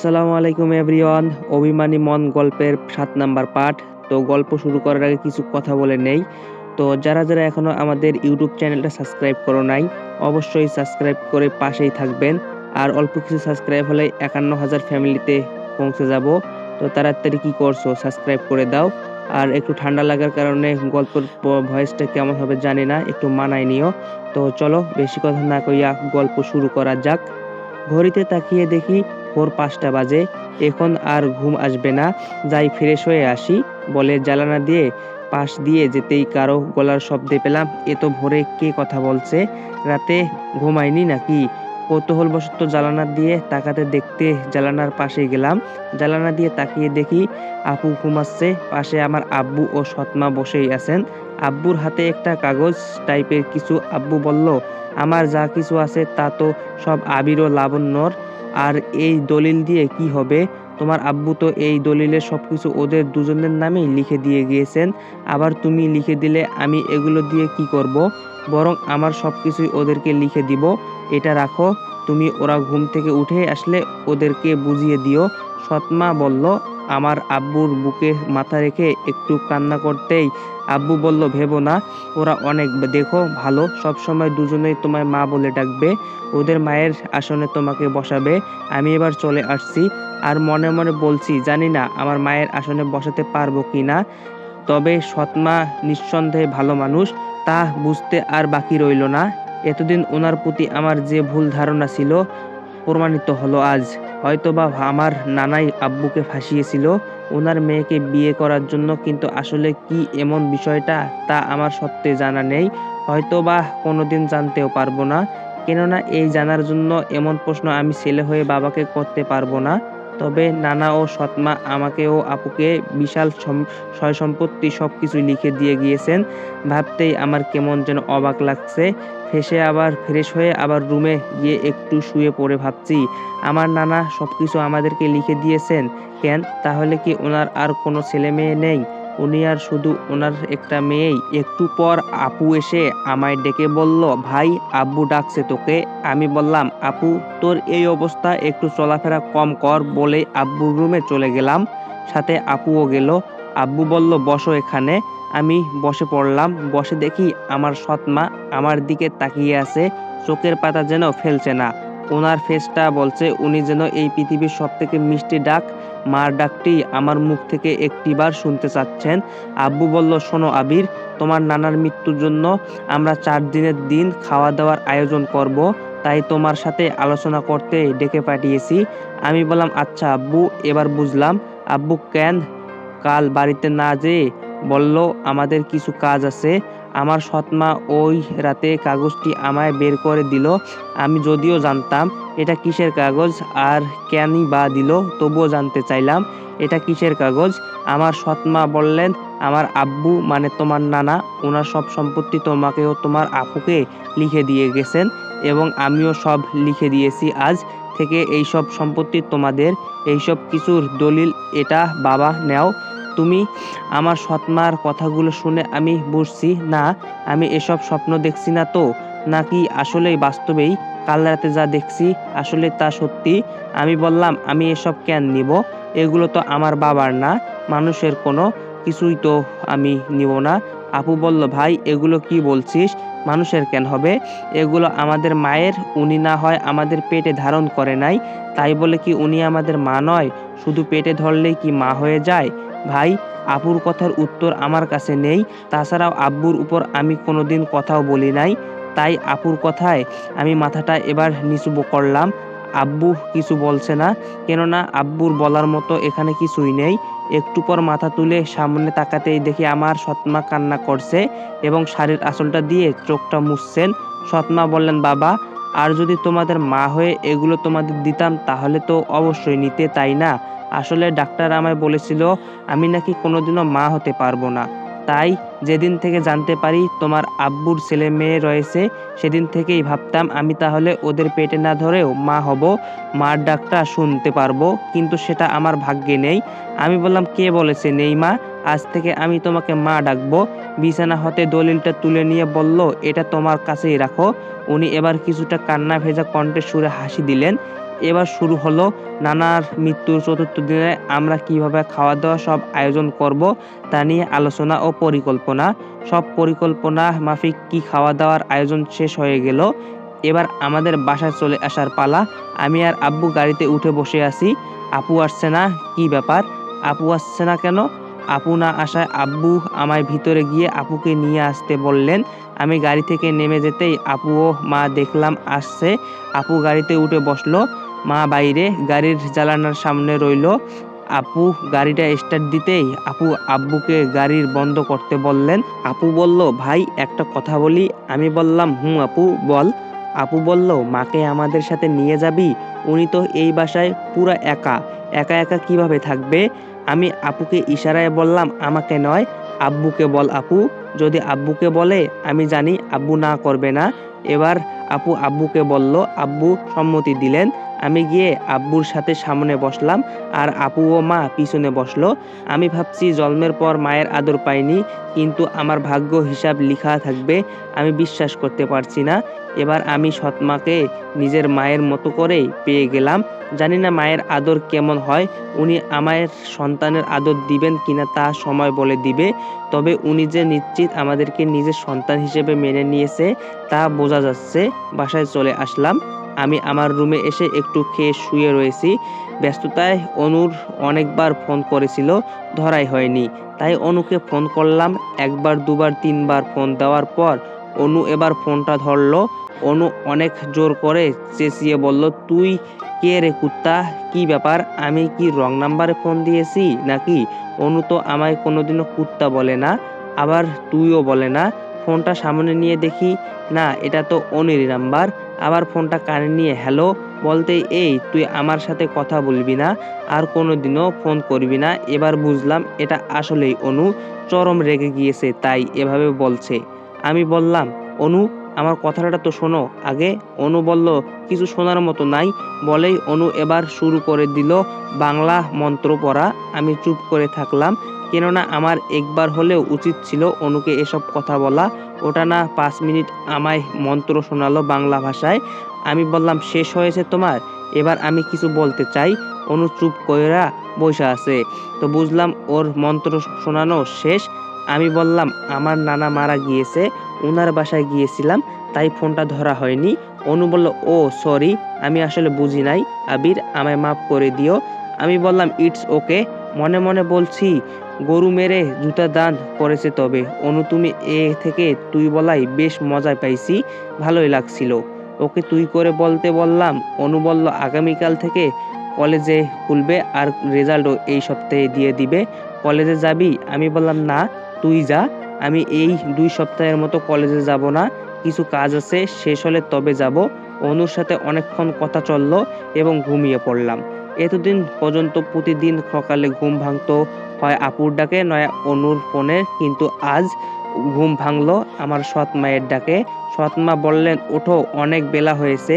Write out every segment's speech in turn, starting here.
আসসালামু আলাইকুম এভরিওয়ান। অভিমানী মন গল্পের ৭ নাম্বার পার্ট। তো গল্প শুরু করার আগে কিছু কথা বলে নেই। তো যারা এখনো আমাদের ইউটিউব চ্যানেলটা সাবস্ক্রাইব করো নাই, অবশ্যই সাবস্ক্রাইব করে পাশেই থাকবেন। আর অল্প কিছু সাবস্ক্রাইব হলেই ৫১,০০০ ফ্যামিলিতে পৌঁছে যাব। তো তাড়াতাড়ি কি করছো? সাবস্ক্রাইব করে দাও। আর একটু ঠান্ডা লাগার কারণে গল্পের ভয়েসটা কেমন হবে জানি না, একটু মানায় নিও। তো চলো বেশি কথা না কইয়া গল্প শুরু করা যাক। ঘড়িতে তাকিয়ে দেখি ভোর ৫টা বাজে। এখন আর ঘুম আসবে না, যাই ফ্রেশ হয়ে আসি বলে জানালা দিয়ে পাশ দিয়ে যেতেই কারো গলার শব্দে পেলাম, এত ভোরে কে কথা বলছে? রাতে ঘুমায়নি নাকি? কৌতূহলবশত জানালা দিয়ে তাকাতে দেখতে জানালার পাশে গেলাম। জানালা দিয়ে তাকিয়ে দেখি আপু ঘুমাচ্ছে, পাশে আমার আব্বু ও সৎমা বসেই আছেন। আব্বুর হাতে একটা কাগজ টাইপের কিছু। আব্বু বলল, আমার যা কিছু আছে তা তো সব আবির ও লাবণ্যর। আর এই দলিল দিয়ে কি হবে? তোমার আব্বু তো এই দলিলে সবকিছু ওদের দুজনের নামেই লিখে দিয়ে গিয়েছেন। আবার তুমি লিখে দিলে আমি এগুলো দিয়ে কি করব? বরং আমার সবকিছুই ওদেরকে লিখে দিব। এটা রাখো, তুমি ওরা ঘুম থেকে উঠে আসলে ওদেরকে বুঝিয়ে দিও। সৎমা বলল। আমার আব্বুর বুকে মাথা রেখে একটু কান্না করতেই আব্বু বলল, ভেবো না, ওরা অনেক দেখো ভালো, সবসময় দুজনেই তোমায় মা বলে ডাকবে। ওদের মায়ের আসনে তোমাকে বসাবে। আমি এবার চলে আসছি। আর মনে মনে বলছি, জানি না আমার মায়ের আসনে বসাতে পারবো কিনা। তবে সৎমা নিঃসন্দেহে ভালো মানুষ, তা বুঝতে আর বাকি রইল না। এতদিন ওনার প্রতি আমার যে ভুল ধারণা ছিল প্রমাণিত হলো আজ। হয়তোবা আমার নানাই আব্বুকে ফাঁসিয়েছিল ওনার মেয়েকে বিয়ে করার জন্য, কিন্তু আসলে কি এমন বিষয়টা তা আমার সত্যি জানা নেই। হয়তোবা কোনোদিন জানতেও পারবো না, কেননা এই জানার জন্য এমন প্রশ্ন আমি ছেলে হয়ে বাবাকে করতে পারবো না। তবে নানা ও সৎমা আমাকে ও আপুকে বিশাল সয় সম্পত্তি সবকিছু লিখে দিয়ে গিয়েছেন। ভাবতেই আমার কেমন যেন অবাক লাগছে। ফ্রেশ হয়ে আবার রুমে গিয়ে একটু শুয়ে পড়ে ভাবছি, আমার নানা সবকিছু আমাদেরকে লিখে দিয়েছেন কেন? তাহলে কি ওনার আর কোনো ছেলে মেয়ে নেই? উনি আর শুধু ওনার একটা মেয়েই? একটু পর আপু এসে আমায় ডেকে বলল, ভাই আব্বু ডাকছে তোকে। আমি বললাম, আপু তোর এই অবস্থা, একটু চলাফেরা কম কর, বলে আব্বুর রুমে চলে গেলাম। সাথে আপুও গেল। আব্বু বলল, বসো এখানে। আমি বসে পড়লাম। বসে দেখি আমার সৎমা আমার দিকে তাকিয়ে আছে, চোখের পাতা যেন ফেলছে না। ওনার ফেসটা বলছে উনি যেন এই পৃথিবীর সবথেকে মিষ্টি ডাক, মার ডাকটি আমার মুখ থেকে একটিবার শুনতে চাচ্ছেন। আব্বু বলল, শোনো আবির, তোমার নানার মৃত্যুর জন্য আমরা ৪ দিনের দিন খাওয়া দাওয়ার আয়োজন করব, তাই তোমার সাথে আলোচনা করতে ডেকে পাঠিয়েছি। আমি বললাম, আচ্ছা আব্বু, এবার বুঝলাম। আব্বু কেন? কাল বাড়িতে না যেয়ে বলল আমাদের কিছু কাজ আছে। আমার সৎমা ওই রাতে কাগজটি আমায় বের করে দিল। আমি যদিও জানতাম এটা কিসের কাগজ আর কেনই বা দিল, তবুও জানতে চাইলাম এটা কিসের কাগজ। আমার সৎমা বললেন, আমার আব্বু মানে তোমার নানা, ওনার সব সম্পত্তি তোমাকে ও তোমার আপুকে লিখে দিয়ে গেছেন, এবং আমিও সব লিখে দিয়েছি। আজ থেকে এই সব সম্পত্তি তোমাদের। এইসব কিছুর দলিল এটা, বাবা নেও তুমি। আমার সৎমার কথাগুলো শুনে আমি বুঝছি না, আমি এসব স্বপ্ন দেখছি না তো, নাকি আসলেই বাস্তবেই কাল রাতে যা দেখছি আসলে তা সত্যি। আমি বললাম, আমি এসব কেন নিব? এগুলো তো আমার বাবার না, মানুষের কোনো কিছুই তো আমি নিব না। আপু বলল, ভাই এগুলো কি বলছিস? মানুষের কেন হবে? এগুলো আমাদের মায়ের। উনি না হয় আমাদের পেটে ধারণ করে নাই, তাই বলে কি উনি আমাদের মা নয়? শুধু পেটে ধরলেই কি মা হয়ে যায়? ভাই, আপুর কথার উত্তর আমার কাছে নেই। তাছাড়াও আব্বুর উপর আমি কোনোদিন কথাও বলি নাই, তাই আপুর কথায় আমি মাথাটা এবার নিচু করলাম। আব্বু কিছু বলছে না, কেননা আব্বুর বলার মতো এখানে কিছুই নেই। একটু পর মাথা তুলে সামনে তাকাতেই দেখি আমার সৎমা কান্না করছে এবং শাড়ির আঁচলটা দিয়ে চোখটা মুছছেন। সৎমা বললেন, বাবা, আর যদি তোমাদের মা হয়ে এগুলো তোমাদের দিতাম তাহলে তো অবশ্যই নিতে, তাই না? আসলে ডাক্তার আমায় বলেছিল আমি নাকি কোনোদিনও মা হতে পারবো না। তাই যেদিন থেকে জানতে পারি তোমার আব্বুর ছেলে মেয়ে রয়েছে, সেদিন থেকেই ভাবতাম আমি তাহলে ওদের পেটে না ধরেও মা হব, মার ডাকটা শুনতে পারবো, কিন্তু সেটা আমার ভাগ্যে নেই। আমি বললাম, কে বলেছে নেই মা? আজ থেকে আমি তোমাকে মা ডাকবো। বিছানা হতে দলিলটা তুলে নিয়ে বলল, এটা তোমার কাছেই রাখো। উনি এবার কিছুটা কান্না ভেজা কণ্ঠে সুরে হাসি দিলেন। এবার শুরু হলো নানার মৃত্যুর চতুর্থ দিনে আমরা কিভাবে খাওয়া দাওয়া সব আয়োজন করব তা নিয়ে আলোচনা ও পরিকল্পনা। সব পরিকল্পনা মাফিক কি খাওয়া দাওয়ার আয়োজন শেষ হয়ে গেল। এবার আমাদের বাসায় চলে আসার পালা। আমি আর আব্বু গাড়িতে উঠে বসে আছি। আপু আসছে না, কি ব্যাপার? আপু আসছে না কেন? আপু না আসায় আব্বু আমায় ভিতরে গিয়ে আপুকে নিয়ে আসতে বললেন। আমি গাড়ি থেকে নেমে যেতেই আপু ও মা দেখলাম আসছে। আপু গাড়িতে উঠে বসলো, মা বাইরে গাড়ির জানালার সামনে রইলো। আপু গাড়িটা স্টার্ট দিতেই আপু আব্বুকে গাড়ির বন্ধ করতে বললেন। আপু বলল, ভাই একটা কথা বলি। আমি বললাম, হুম আপু বল। আপু বলল, মাকে আমাদের সাথে নিয়ে যাবি? উনি তো এই বাসায় পুরা একা, একা একা কিভাবে থাকবে? আমি আপুকে ইশারায় বললাম, আমাকে নয়, আব্বুকে বল আপু। যদি আব্বুকে বলে আমি জানি আব্বু না করবে না। এবার আপু আব্বুকে বলল, আব্বু সম্মতি দিলেন। আমি গিয়ে আব্বুর সাথে সামনে বসলাম আর আপু ও মা পিছনে বসলো। আমি ভাবছি জন্মের পর মায়ের আদর পাইনি, কিন্তু আমার ভাগ্য হিসাব লিখা থাকবে। আমি বিশ্বাস করতে পারছি না। এবার আমি সৎমাকে নিজের মায়ের মতো করেই পেয়ে গেলাম। জানি না মায়ের আদর কেমন হয়। উনি আমায় সন্তানের আদর দিবেন কিনা তা সময় বলে দিবে। তবে উনি যে নিশ্চিত আমাদেরকে নিজের সন্তান হিসেবে মেনে নিয়েছে তা বোঝা যাচ্ছে। বাসায় চলে আসলাম। আমি আমার রুমে এসে একটু খেয়ে শুয়ে রয়েছি। ব্যস্ততায় অনুর অনেকবার ফোন করেছিল, ধরাই হয়নি। তাই অনুকে ফোন করলাম। একবার দুবার তিনবার ফোন দেওয়ার পর অনু এবার ফোনটা ধরলো। অনু অনেক জোর করে চেঁচিয়ে বলল, তুই কে রে কুত্তা? কি ব্যাপার? আমি কি রং নাম্বারে ফোন দিয়েছি নাকি? অনু তো আমায় কোনোদিনও কুত্তা বলে না, আবার তুইও বলে না। ফোনটা সামনে নিয়ে দেখি, না এটা তো অনুরই নাম্বার। আবার ফোনটা কানে নিয়ে হ্যালো বলতেই, এই তুই আমার সাথে কথা বলবি না, আর কোনোদিনও ফোন করবি না। এবার বুঝলাম এটা আসলেই অনু চরম রেগে গিয়েছে, তাই এভাবে বলছে। আমি বললাম, অনু আমার কথাটা তো শোনো আগে। অনু বলল, কিছু শোনার মতো নাই। বলেই অনু এবার শুরু করে দিল বাংলা মন্ত্র পড়া। আমি চুপ করে থাকলাম, কেননা আমার একবার হলেও উচিত ছিল অনুকে এসব কথা বলা। ওটা না 5 মিনিট আমায় মন্ত্র শোনালো বাংলা ভাষায়। আমি বললাম, শেষ হয়েছে তোমার? এবার আমি কিছু বলতে চাই। অনু চুপ কইরা বইসা আছে। তো বুঝলাম ওর মন্ত্র শোনানো শেষ। আমি বললাম, আমার নানা মারা গিয়েছে, উনার বাসায় গিয়েছিলাম, তাই ফোনটা ধরা হয়নি। অনু বলল, ও সরি, আমি আসলে বুঝি নাই, আবির আমায় মাফ করে দিও। আমি বললাম, ইটস ওকে। মনে মনে বলছি, গরু মেরে জুতা দান করেছে তবে। অনু তুমি এ থেকে তুই বলাই বেশ মজা পাইছি, ভালোই লাগছিল। ওকে তুই করে বলতে বললাম। অনু বলল, আগামীকাল থেকে কলেজে খুলবে আর রেজাল্টও এই সপ্তাহে দিয়ে দিবে। কলেজে যাবি? আমি বললাম, না তুই যা, আমি এই 2 সপ্তাহের মতো কলেজে যাব না, কিছু কাজ আছে, শেষ হলে তবে যাব। অনুর সাথে অনেকক্ষণ কথা চলল এবং ঘুমিয়ে পড়লাম। এতদিন পর্যন্ত প্রতিদিন সকালে ঘুম ভাঙতো হয় আপুর ডাকে নয় অনুর ফোনে, কিন্তু আজ ঘুম ভাঙলো আমার সৎ মায়ের ডাকে। সৎ মা বললেন, ওঠো অনেক বেলা হয়েছে,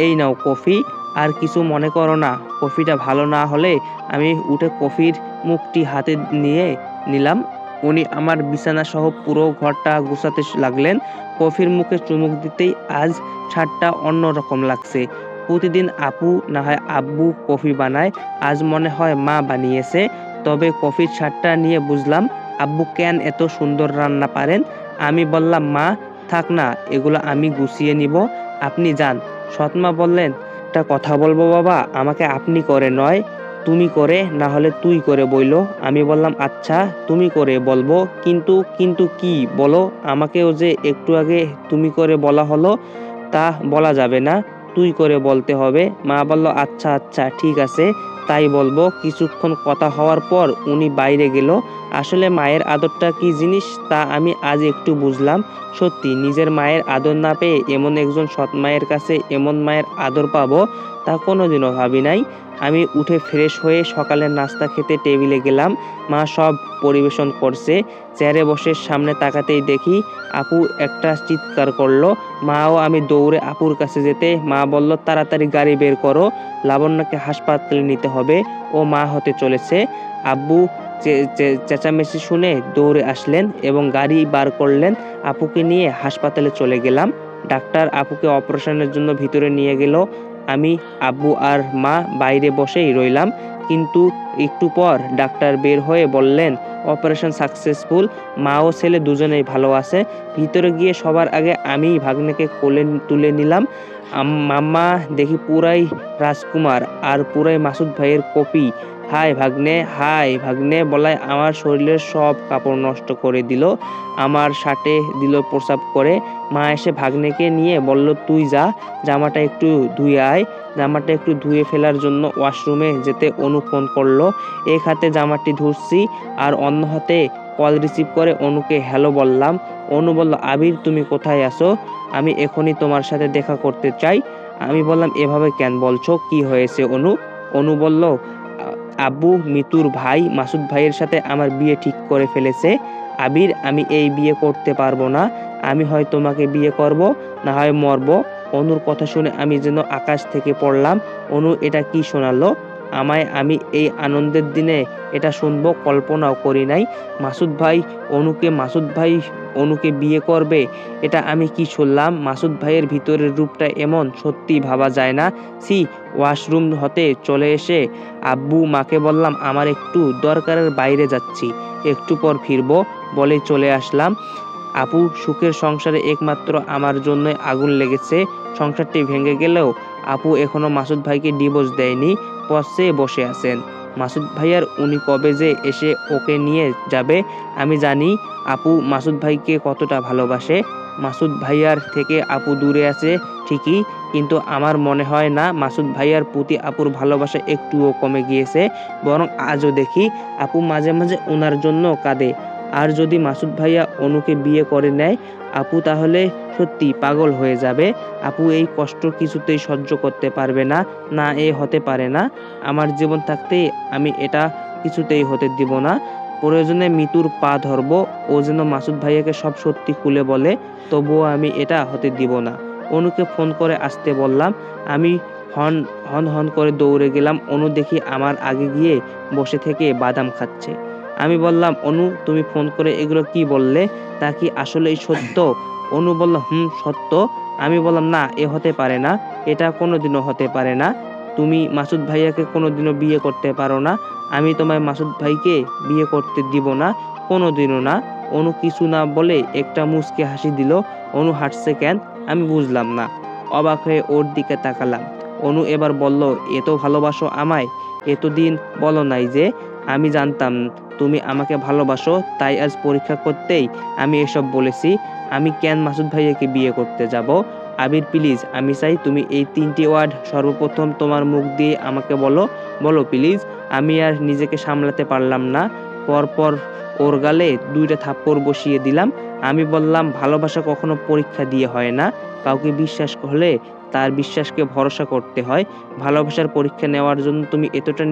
এই নাও কফি। আর কিছু মনে করো না, কফিটা ভালো না হলে। আমি উঠে কফির মুখটি হাতে নিয়ে নিলাম। উনি আমার বিছানা সহ পুরো ঘরটা গুছাতে লাগলেন। কফির মুখে চুমুক দিতেই আজ ছাদটা অন্যরকম লাগছে। প্রতিদিন আপু না হয় আব্বু কফি বানায়, আজ মনে হয় মা বানিয়েছে। তবে কফির স্বাদটা নিয়ে বুঝলাম আব্বু কেন এত সুন্দর রান্না পারেন। আমি বললাম, মা থাক না, এগুলো আমি গুছিয়ে নিব, আপনি যান। সৎমা বললেন, একটা কথা বলবো বাবা, আমাকে আপনি করে নয়, তুমি করে না হলে তুই করে বইলো। আমি বললাম, আচ্ছা তুমি করে বলবো, কিন্তু কিন্তু কি বলো? আমাকেও যে একটু আগে তুমি করে বলা হলো, তা বলা যাবে না, তুই করে বলতে হবে। মা বলল, আচ্ছা আচ্ছা ঠিক আছে, তাই বলবো। কিছুক্ষণ কথা হওয়ার পর উনি বাইরে গেল। আসলে মায়ের আদরটা কি জিনিস তা আমি আজ একটু বুঝলাম। সত্যি নিজের মায়ের আদর না পেয়ে এমন একজন সৎ মায়ের কাছে এমন মায়ের আদর পাবো তা কোনোদিনও ভাবি নাই। আমি উঠে ফ্রেশ হয়ে সকালের নাস্তা খেতে টেবিলে গেলাম। মা সব পরিবেশন করছে। চেয়ারে বসে সামনে তাকাতেই দেখি আপু একটা চিৎকার করলো। মাও আমি দৌড়ে আপুর কাছে যেতে মা বলল, তাড়াতাড়ি গাড়ি বের করো, লাবণ্যকে হাসপাতালে নিতে হবে, ও মা হতে চলেছে। আব্বু চেঁচামেচি শুনে দৌড়ে আসলেন এবং গাড়ি বার করলেন। আপুকে নিয়ে হাসপাতালে চলে গেলাম। ডাক্তার আপুকে অপারেশনের জন্য ভিতরে নিয়ে গেল। আমি, আব্বু আর মা বাইরে বসেই রইলাম। কিন্তু একটু পর ডাক্তার বের হয়ে বললেন অপারেশন সাকসেসফুল, মা ও ছেলে দুজনেই ভালো আছে। ভিতরে গিয়ে সবার আগে আমি ভাগ্নেকে কোলে তুলে নিলাম। মাম্মা দেখি পুরাই রাজকুমার আর পুরাই মাসুদ ভাইয়ের কপি। হাই ভাগ্নে বলায় আমার শরীরের সব কাপড় নষ্ট করে দিল, আমার শার্টে দিল প্রসাব করে। মা এসে ভাগ্নেকে নিয়ে বলল তুই যা, জামাটা একটু ধুয়ে আয়। জামাটা একটু ধুয়ে ফেলার জন্য ওয়াশরুমে যেতে অনু ফোন করলো। এক হাতে জামাটি ধুচ্ছি আর অন্য হাতে কল রিসিভ করে অনুকে হ্যালো বললাম। অনু বলল আবির তুমি কোথায় আছো? আমি এখনই তোমার সাথে দেখা করতে চাই। আমি বললাম এভাবে কেন বলছো, কি হয়েছে অনু? অনু বলল আব্বু মিতুর ভাই মাসুদ ভাইয়ের সাথে আমার বিয়ে ঠিক করে ফেলেছে। আবির আমি এই বিয়ে করতে পারবো না, আমি হয় তোমাকে বিয়ে করব না হয় মরবো। অনুর কথা শুনে আমি যেন আকাশ থেকে পড়লাম। অনু এটা কি শোনালো আমায়? আমি এই আনন্দের দিনে এটা শুনবো কল্পনাও করি নাই। মাসুদ ভাই অনুকে বিয়ে করবে, এটা আমি কি শুনলাম? মাসুদ ভাইয়ের ভিতরের রূপটা এমন, সত্যি ভাবা যায় না। সি। ওয়াশরুম হতে চলে এসে আব্বু মাকে বললাম আমার একটু দরকারের বাইরে যাচ্ছি, একটু পর ফিরবো বলে চলে আসলাম। আপু সুখের সংসারে একমাত্র আমার জন্যই আগুন লেগেছে। সংসারটি ভেঙে গেলেও আপু এখনো মাসুদ ভাইকে ডিভোর্স দেয়নি, পথে বসে আছেন। মাসুদ ভাইয়ার উনি কবে যে এসে ওকে নিয়ে যাবে। আমি জানি আপু মাসুদ ভাইকে কতটা ভালোবাসে। মাসুদ ভাইয়ার থেকে আপু দূরে আছে ঠিকই, কিন্তু আমার মনে হয় না মাসুদ ভাইয়ার প্রতি আপুর ভালোবাসা একটুও কমে গিয়েছে, বরং আজও দেখি আপু মাঝে মাঝে ওনার জন্য কাঁদে। আর যদি মাসুদ ভাইয়া অনুকে বিয়ে করে নেয়, আপু তাহলে সত্যি পাগল হয়ে যাবে। আপু এই কষ্ট কিছুতেই সহ্য করতে পারবে না, না এ হতে পারে না। আমার জীবন থাকতে আমি এটা কিছুতেই হতে দিব না। প্রয়োজনে মিতুর পা ধরবো, ও যেন মাসুদ ভাইয়াকে সব সত্যি খুলে বলে, তবুও আমি এটা হতে দিব না। অনুকে ফোন করে আসতে বললাম। আমি হন হন হন করে দৌড়ে গেলাম। অনু দেখি আমার আগে গিয়ে বসে থেকে বাদাম খাচ্ছে। আমি বললাম অনু তুমি ফোন করে এগুলো কি বললে, তা কি আসলেই সত্য? অনু বলল সত্য। আমি বললাম না এ হতে পারে না, এটা কোনোদিনও হতে পারে না। তুমি মাসুদ ভাইয়াকে কোনোদিনও বিয়ে করতে পারো না, আমি তোমায় মাসুদ ভাইকে বিয়ে করতে দিব না, কোনোদিনও না। অনু কিছু না বলে একটা মুচকি হাসি দিল। অনু হাসছে কেন আমি বুঝলাম না, অবাক হয়ে ওর দিকে তাকালাম। অনু এবার বলল এত ভালোবাসো আমায়, এতদিন বলো নাই যে। আমি জানতাম তুমি আমাকে ভালোবাসো, তাই আজ পরীক্ষা করতেই আমি এসব বলেছি। আমি কেন মাসুদ ভাইয়াকে বিয়ে করতে যাব? আবির প্লিজ, আমি চাই তুমি এই 3টি ওয়ার্ড সর্বপ্রথম তোমার মুখ দিয়ে আমাকে বলো প্লিজ। আমি আর নিজেকে সামলাতে পারলাম না, পরপর ওর গালে 2টা থাপ্পড় বসিয়ে দিলাম। আমি বললাম ভালোবাসা কখনো পরীক্ষা দিয়ে হয় না, কাউকে বিশ্বাস হলে তার বিশ্বাসকে ভরসা করতে হয়। ভালোবাসার পরীক্ষা নেওয়ার জন্য তুমি এতটা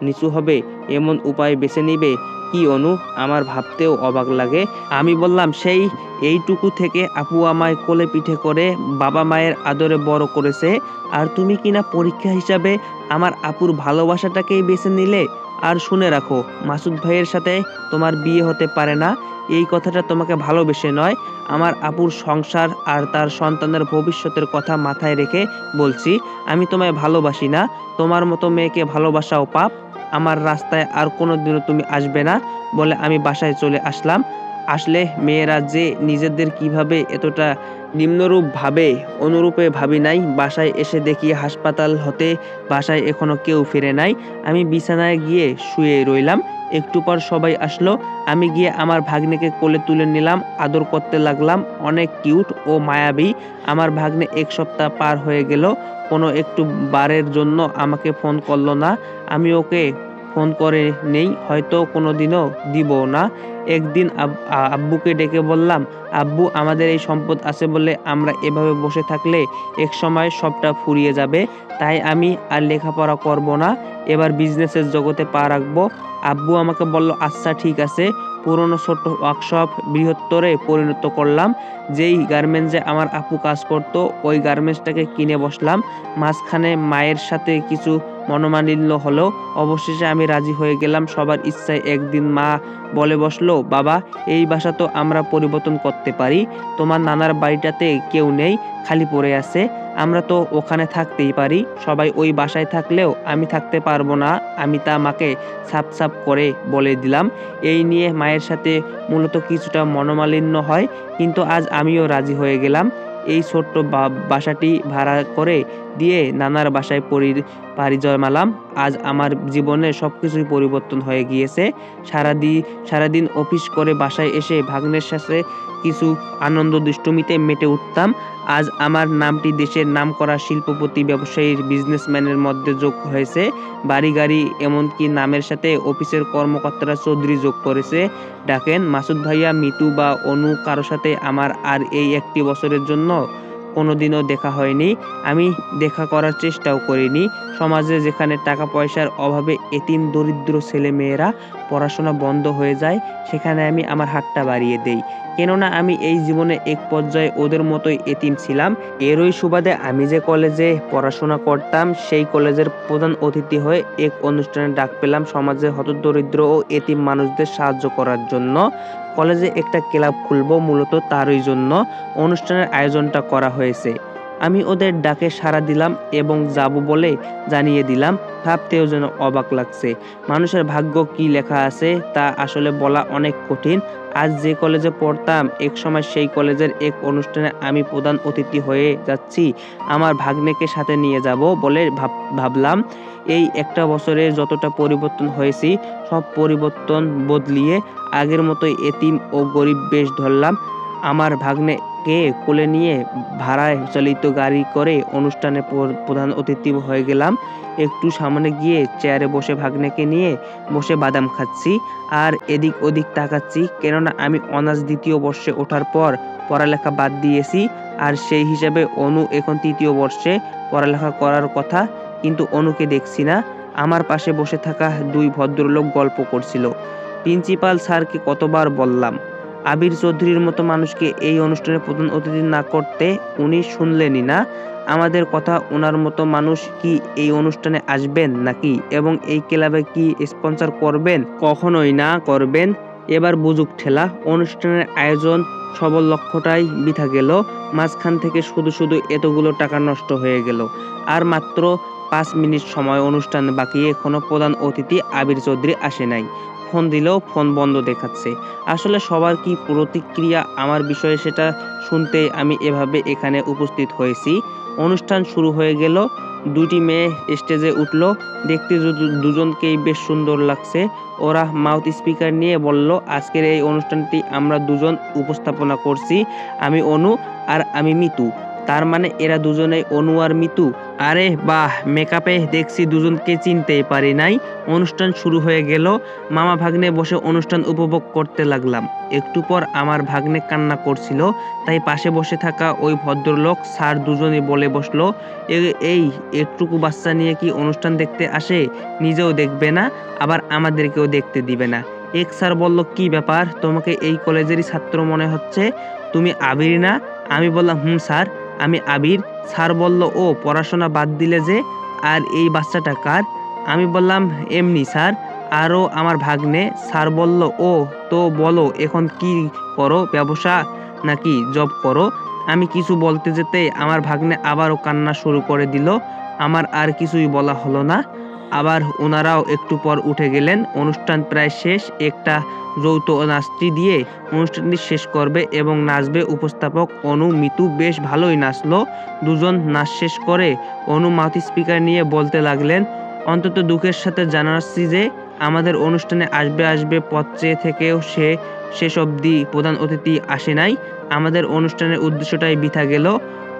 নিচু হবে এমন উপায় বেছে নিবে কি অনু? আমার ভাবতেও অবাক লাগে। আমি বললাম সেই এইটুকু থেকে আপু আমায় কোলে পিঠে করে বাবা মায়ের আদরে বড় করেছে, আর তুমি কিনা পরীক্ষা হিসাবে আমার আপুর ভালোবাসাটাকেই বেছে নিলে। আর শুনে রাখো মাসুদ ভাইয়ের সাথে তোমার বিয়ে হতে পারে না, এই কথাটা তোমাকে ভালোবেসে নয়, আমার আপুর সংসার আর তার সন্তানের ভবিষ্যতের কথা মাথায় রেখে বলছি। আমি তোমায় ভালোবাসি না, তোমার মতো মেয়েকে ভালোবাসাও পাপ। আমার রাস্তায় আর কোনোদিনও তুমি আসবে না বলে আমি বাসায় চলে আসলাম। আসলে মেয়েরা যে নিজেদের কিভাবে এতটা নিম্নরূপ ভাবে, অনুরূপে ভাবি নাই। বাসায় এসে দেখি হাসপাতাল হতে বাসায় এখনো কেউ ফিরে নাই। আমি বিছানায় গিয়ে শুয়ে রইলাম। একটু পর সবাই আসলো। আমি গিয়ে আমার ভাগ্নেকে কোলে তুলে নিলাম, আদর করতে লাগলাম। অনেক কিউট ও মায়াবী। আমার ভাগ্নে 1 সপ্তাহ পার হয়ে গেল, কোনো একটু বারের জন্য আমাকে ফোন করলো না। আমি ওকে ফোন করে নেই, হয়তো কোনোদিনও দিব না। একদিন আব্বুকে ডেকে বললাম আব্বু আমাদের এই সম্পদ আছে বলে আমরা এভাবে বসে থাকলে একসময় সবটা ফুরিয়ে যাবে, তাই আমি আর লেখাপড়া করব না, এবার বিজনেসের জগতে পা রাখবো। আব্বু আমাকে বলল আচ্ছা ঠিক আছে। পুরনো ছোট ওয়ার্কশপ বৃহত্তরে পরিণত করলাম। যেই গার্মেন্টসে আমার আপু কাজ করত ওই গার্মেন্টসটাকে কিনে বসলাম। মাঝখানে মায়ের সাথে কিছু মনোমালিন্য হলো, অবশেষে আমি রাজি হয়ে গেলাম। সবার ইচ্ছায় একদিন মা বলে বসলো বাবা এই বাসা তো আমরা পরিবর্তন করতে পারি, তোমার নানার বাড়িটাতে কেউ নেই, খালি পড়ে আছে, আমরা তো ওখানে থাকতেই পারি, সবাই ওই বাসায় থাকলেও আমি থাকতে পারবো না, আমি তা মাকে সাপ সাপ করে বলে দিলাম। এই নিয়ে মায়ের সাথে মূলত কিছুটা মনোমালিন্য হয়, কিন্তু আজ আমিও রাজি হয়ে গেলাম। এই ছোট্ট বাসাটি ভাড়া করে দিয়ে নানার বাসায় পাড়ি জমালাম। আজ আমার জীবনে সবকিছুই পরিবর্তন হয়ে গিয়েছে। সারাদিন অফিস করে বাসায় এসে ভাগ্নের সাথে কিছু আনন্দ দুষ্টুমিতে মেতে উঠতাম। আজ আমার নামটি দেশের নামকরা শিল্পপতি, ব্যবসায়ীর, বিজনেসম্যানের মধ্যে যোগ হয়েছে। বাড়ি গাড়ি এমনকি নামের সাথে অফিসের কর্মকর্তারা চৌধুরী যোগ করেছে। ডাকেন মাসুদ ভাইয়া, মিতু বা অনু কারো সাথে আমার আর এই 1টি বছরের জন্য কোনোদিনও দেখা হয়নি। আমি দেখা করার চেষ্টাও করিনি। সমাজে যেখানে টাকা পয়সার অভাবে এতিম দরিদ্র ছেলেমেয়েরা পড়াশোনা বন্ধ হয়ে যায়, সেখানে আমি আমার হাতটা বাড়িয়ে দেই। কেননা আমি এই জীবনে এক পর্যায়ে ওদের মতোই এতিম ছিলাম। এরই সুবাদে আমি যে কলেজে পড়াশোনা করতাম সেই কলেজের প্রধান অতিথি হয়ে এক অনুষ্ঠানে ডাক পেলাম সমাজের হতদরিদ্র ও এতিম মানুষদের সাহায্য করার জন্য। কলেজে একটা ক্লাব খুলবো মূলত তারই জন্য অনুষ্ঠানের আয়োজনটা করা হয়েছে। আমি ওদের ডাকে সাড়া দিলাম এবং যাব বলে জানিয়ে দিলাম। ভাবতেও যেন অবাক লাগছে। মানুষের ভাগ্য কি লেখা আছে তা আসলে বলা অনেক কঠিন। আজ যে কলেজে পড়তাম একসময় সেই কলেজের এক অনুষ্ঠানে আমি প্রধান অতিথি হয়ে যাচ্ছি। আমার ভাগ্নেকে সাথে নিয়ে যাব বলে ভাবলাম। এই একটা বছরে যতটা পরিবর্তন হয়েছি সব পরিবর্তন বদলিয়ে আগের মতোই এতিম ও গরিব বেশ ধরলাম। আমার ভাগ্নেকে কোলে নিয়ে ভাড়ায় চালিত গাড়ি করে অনুষ্ঠানে প্রধান অতিথি হয়ে গেলাম। একটু সামনে গিয়ে চেয়ারে বসে ভাগ্নেকে নিয়ে বসে বাদাম খাচ্ছি আর এদিক ওদিক তাকাচ্ছি, কেননা আমি অনার্স 2য় বর্ষে ওঠার পর পড়ালেখা বাদ দিয়েছি। আর সেই হিসাবে অনু এখন 3য় বর্ষে পড়ালেখা করার কথা, কিন্তু অনুকে দেখছি না। আমার পাশে বসে থাকা 2 ভদ্রলোক গল্প করছিল। প্রিন্সিপাল স্যারকে কতবার বললাম আবির চৌধুরীর মতো মানুষকে এই অনুষ্ঠানে প্রধান অতিথি না করতে, উনি শুনলেনই না। আমাদের কথা ওনার মতো মানুষ কি এই অনুষ্ঠানে আসবেন নাকি, এবং এই ক্লাবে কি স্পন্সর করবেন? কখনোই না করবেন। এবার বুঝুক ঠেলা। অনুষ্ঠানের আয়োজন সবল লক্ষ্যটাই বৃথা গেল। মাঝখান থেকে শুধু এতগুলো টাকা নষ্ট হয়ে গেল। আর মাত্র 5 মিনিট সময় অনুষ্ঠান বাকি, এখনো প্রধান অতিথি আবির চৌধুরী আসে নাই। ফোন দিলেও ফোন বন্ধ দেখাচ্ছে। আসলে সবার কি প্রতিক্রিয়া আমার বিষয়ে সেটা শুনতে আমি এভাবে এখানে উপস্থিত হয়েছি। অনুষ্ঠান শুরু হয়ে গেল। 2টি মেয়ে স্টেজে উঠল। দেখতে দুজনকেই বেশ সুন্দর লাগছে। ওরা মাউথ স্পিকার নিয়ে বলল, আজকের এই অনুষ্ঠানটি আমরা দুজন উপস্থাপনা করছি। আমি অনু আর আমি মিতু। তার মানে এরা দুজনেই অনু আর মিতু। আরে বাহ, মেকআপে দেখছি দুজনকে চিনতেই পারি নাই। অনুষ্ঠান শুরু হয়ে গেল। মামা ভাগ্নে বসে অনুষ্ঠান উপভোগ করতে লাগলাম। একটু পর আমার ভাগ্নে কান্না করছিল, তাই পাশে বসে থাকা ওই ভদ্রলোক স্যার দুজনই বলে বসলো, এই একটুকু বাচ্চা নিয়ে কি অনুষ্ঠান দেখতে আসে? নিজেও দেখবে না, আবার আমাদেরকেও দেখতে দিবে না। এক স্যার বলল, কি ব্যাপার, তোমাকে এই কলেজেরই ছাত্র মনে হচ্ছে, তুমি আবির না? আমি বললাম, স্যার, আমি আবির। স্যার বলল, ও পড়াশোনা বাদ দিলে যে, আর এই বাচ্চাটা কার? আমি বললাম, এমনি স্যার, আরও আমার ভাগ্নে। স্যার বলল, ও তো বলো এখন কি করো, ব্যবসা নাকি জব করো? আমি কিছু বলতে যেতেই আমার ভাগ্নে আবারও কান্না শুরু করে দিল। আমার আর কিছুই বলা হলো না। আবার ওনারাও একটু পর উঠে গেলেন। অনুষ্ঠান প্রায় শেষ। একটা যৌথ নাচটি দিয়ে অনুষ্ঠানটি শেষ করবে এবং নাচবে উপস্থাপক অনু। মিতু বেশ ভালোই নাচলো। দুজন নাচ শেষ করে অনু মাউথ স্পিকার নিয়ে বলতে লাগলেন, অন্তত দুঃখের সাথে জানাচ্ছি যে আমাদের অনুষ্ঠানে আসবে পথ চেয়ে থেকেও সে শেষ অবধি প্রধান অতিথি আসে নাই। আমাদের অনুষ্ঠানের উদ্দেশ্যটাই বৃথা গেল।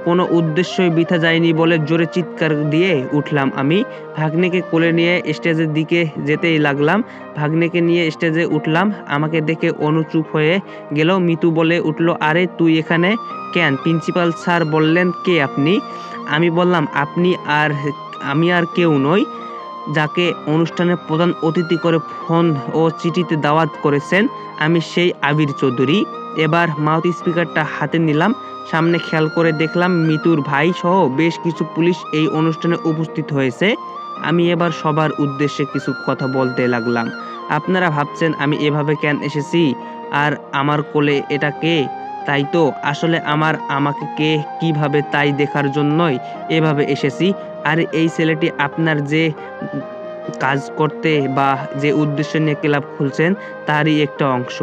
কোনো উদ্দেশ্যই বৃথা যায়নি বলে জোরে চিৎকার দিয়ে উঠলাম আমি। ভাগ্নেকে কোলে নিয়ে স্টেজের দিকে যেতেই লাগলাম। ভাগ্নেকে নিয়ে স্টেজে উঠলাম। আমাকে দেখে অনু চুপ হয়ে গেল। মিতু বলে উঠল, আরে তুই এখানে কেন? প্রিন্সিপাল স্যার বললেন, কে আপনি? আমি বললাম, আমি আর কেউ নই, যাকে অনুষ্ঠানে প্রধান অতিথি করে ফোন ও চিঠিতে দাওয়াত করেছেন, আমি সেই আবির চৌধুরী। এবার মাউথ স্পিকারটা হাতে নিলাম। সামনে খেয়াল করে দেখলাম মিতুর ভাই সহ বেশ কিছু পুলিশ এই অনুষ্ঠানে উপস্থিত হয়েছে। আমি এবার সবার উদ্দেশ্যে কিছু কথা বলতে লাগলাম। আপনারা ভাবছেন আমি এভাবে কেন এসেছি, আর আমার কোলে এটা কে? তাই তো আসলে আমাকে কে কিভাবে তাই দেখার জন্যই এভাবে এসেছি। আর এই ছেলেটি আপনার যে কাজ করতে বা যে উদ্দেশ্য নিয়ে ক্লাব খুলছেন তারই একটা অংশ।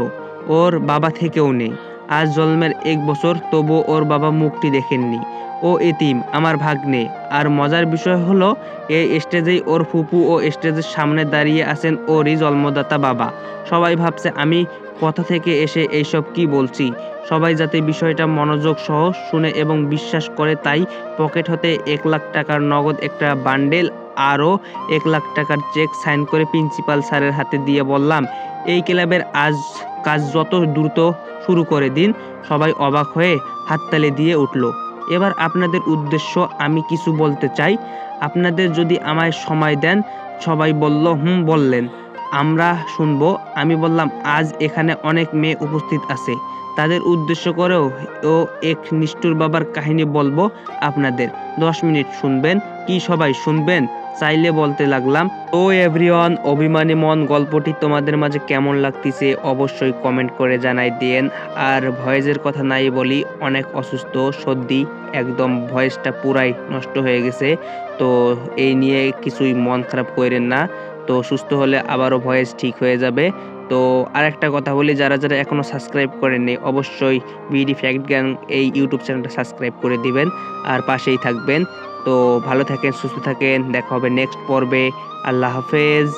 ওর বাবা থেকেও নেই। আজ জন্মের ১ বছর তবুও ওর বাবা মুখটি দেখেননি। ও এতিম, আমার ভাগ্নে। আর মজার বিষয় হলো এই স্টেজেই ওর ফুপু ও স্টেজের সামনে দাঁড়িয়ে আছেন ওরই জন্মদাতা বাবা। সবাই ভাবছে আমি কোথা থেকে এসে এইসব কি বলছি। সবাই যাতে বিষয়টা মনোযোগ সহ শুনে এবং বিশ্বাস করে তাই পকেট হতে ১ লাখ টাকার নগদ একটা বান্ডেল আরও ১ লাখ টাকার চেক সাইন করে প্রিন্সিপাল স্যারের হাতে দিয়ে বললাম, এই ক্লাবের আজ কাজ যত দ্রুত শুরু করে দিন। সবাই অবাক হয়ে হাততালি দিয়ে উঠল। এবার আপনাদের উদ্দেশ্য আমি কিছু বলতে চাই। আপনাদের যদি আমায় সময় দেন। সবাই বলল, হুম বললেন। আমরা শুনবো। আমি বললাম, আজ এখানে অনেক মেয়ে উপস্থিত আছে। তাদের উদ্দেশ্য করেও ও এক নিষ্ঠুর বাবার কাহিনী বলবো আপনাদের। ১০ মিনিট শুনবেন কি সবাই শুনবেন? চাইলে বলতে লাগলাম। তো এভরিওয়ান, অভিমানী মন গল্পটি তোমাদের মাঝে কেমন লাগতেছে অবশ্যই কমেন্ট করে জানাই দিয়েন। আর ভয়েসের কথা নাই বলি, অনেক অসুস্থ, সর্দি, একদম ভয়েসটা পুরাই নষ্ট হয়ে গেছে। তো এই নিয়ে কিছুই মন খারাপ কইরেন না। তো সুস্থ হলে আবারও ভয়েস ঠিক হয়ে যাবে। তো আরেকটা কথা বলি, যারা এখনো সাবস্ক্রাইব করেননি অবশ্যই বিডি ফ্যাক্ট গ্যাং এই ইউটিউব চ্যানেলটা সাবস্ক্রাইব করে দিবেন আর পাশেই থাকবেন। তো ভালো থাকেন, সুস্থ থাকেন, দেখা হবে নেক্সট পর্বে। আল্লাহ হাফেজ।